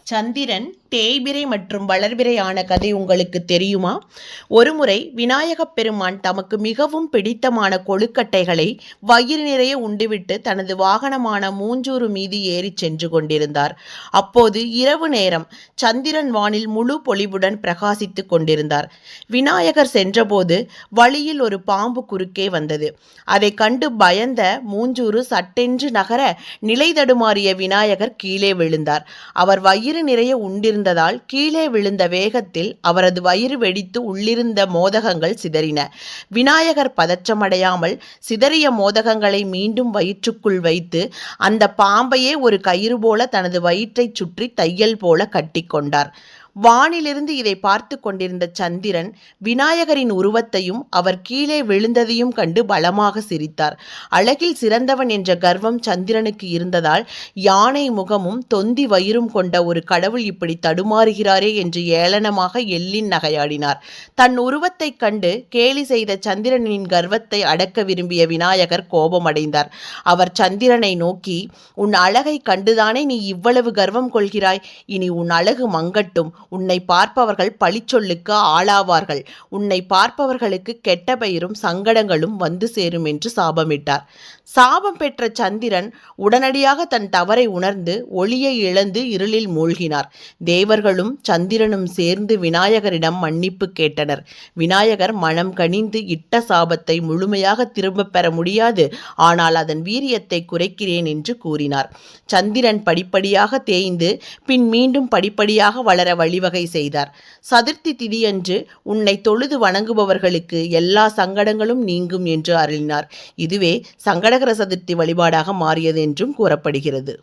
சந்திரன் தேய்பிறை மற்றும் வளர்பிறை ஆன கதை உங்களுக்கு தெரியுமா? ஒருமுறை விநாயகப் பெருமான் தமக்கு மிகவும் பிடித்தமான கொழுக்கட்டைகளை வயிறு நிறைய உண்டுவிட்டு தனது வாகனமான மூஞ்சூறு மீது ஏறி சென்று கொண்டிருந்தார். அப்போது இரவு நேரம். சந்திரன் வானில் முழு பொலிவுடன் பிரகாசித்துக் கொண்டிருந்தார். விநாயகர் சென்றபோது வழியில் ஒரு பாம்பு குறுக்கே வந்தது. அதை கண்டு பயந்த மூஞ்சூறு சட்டென்று நகர நிலை தடுமாறிய விநாயகர் கீழே விழுந்தார். அவர் வயிறு நிறைய உண்டிருந்ததால் கீழே விழுந்த வேகத்தில் அவரது வயிறு வெடித்து உள்ளிருந்த மோதகங்கள் சிதறின. விநாயகர் பதற்றமடையாமல் சிதறிய மோதகங்களை மீண்டும் வயிற்றுக்குள் வைத்து அந்த பாம்பையே ஒரு கயிறு போல தனது வயிற்றைச் சுற்றி தையல் போல கட்டிக்கொண்டார். வானிலிருந்து இதை பார்த்து கொண்டிருந்த சந்திரன் விநாயகரின் உருவத்தையும் அவர் கீழே விழுந்ததையும் கண்டு பலமாக சிரித்தார். அழகில் சிறந்தவன் என்ற கர்வம் சந்திரனுக்கு இருந்ததால் யானை முகமும் தொந்தி வயிறும் கொண்ட ஒரு கடவுள் இப்படி தடுமாறுகிறாரே என்று ஏளனமாக எள்ளின் நகையாடினார். தன் உருவத்தைக் கண்டு கேலி செய்த சந்திரனின் கர்வத்தை அடக்க விரும்பிய விநாயகர் கோபமடைந்தார். அவர் சந்திரனை நோக்கி, உன் அழகை கண்டுதானே நீ இவ்வளவு கர்வம் கொள்கிறாய்? இனி உன் அழகு மங்கட்டும். உன்னை பார்ப்பவர்கள் பழிச்சொல்லுக்கு ஆளாவார்கள். உன்னை பார்ப்பவர்களுக்கு கெட்ட பெயரும் சங்கடங்களும் வந்து சேரும் என்று சாபமிட்டார். சாபம் பெற்ற சந்திரன் உடனடியாக தன் தவறை உணர்ந்து ஒளியை இழந்து இருளில் மூழ்கினார். தேவர்களும் சந்திரனும் சேர்ந்து விநாயகரிடம் மன்னிப்பு கேட்டனர். விநாயகர் மனம் கனிந்து இட்ட சாபத்தை முழுமையாக திரும்ப பெற முடியாது, ஆனால் அதன் வீரியத்தை குறைக்கிறேன் என்று கூறினார். சந்திரன் படிப்படியாக தேய்ந்து பின் மீண்டும் படிப்படியாக வளர வழிவகை செய்தார். சதுர்த்தி திதியன்று உன்னை தொழுது வணங்குபவர்களுக்கு எல்லா சங்கடங்களும் நீங்கும் என்று அருளினார். இதுவே சங்கடகர சதுர்த்தி வழிபாடாக மாறியது என்றும் கூறப்படுகிறது.